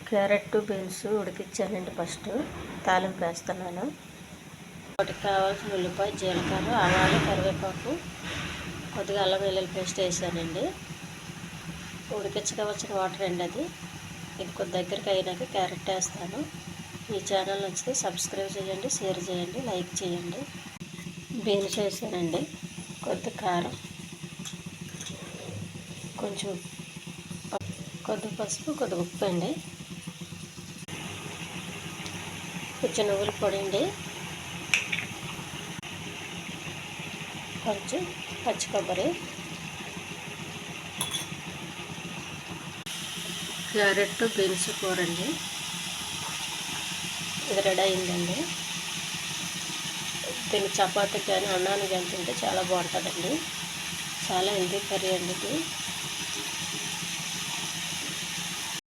Carrot beans ఉడికించానండి. First తాలింపు వేస్తున్నాను. వాటికి కావాల్సిన ఉల్లిపాయ, జీలకర్ర, ఆవాలు, కరివేపాకు, కొద్దిగా అల్లం వెల్లుల్లి పేస్ట్ వేసానండి. ఉడికించుకోవాల్సిన వాటర్ అండి అది. ఇది కొద్ది దగ్గరికి అయినాక క్యారెట్ వేస్తాను. ఈ ఛానల్ నచ్చితే సబ్స్క్రైబ్ చేయండి, షేర్ చేయండి, లైక్ చేయండి. బీన్స్ వేసానండి. కొద్ది కారం, కొంచెం కొద్ది పసుపు, కొద్ది ఉప్పు అండి. కొంచెం నువ్వుల పొడి అండి, కొంచెం పచ్చి కొబ్బరి. క్యారెట్ బీన్స్ కూర అండి. ఇది రెడీ అయిందండి. దీన్ని చపాతీ కానీ అన్నానికి కానీ తింటే చాలా బాగుంటుందండి. చాలా హెల్తీ కర్రీ అండి ఇది.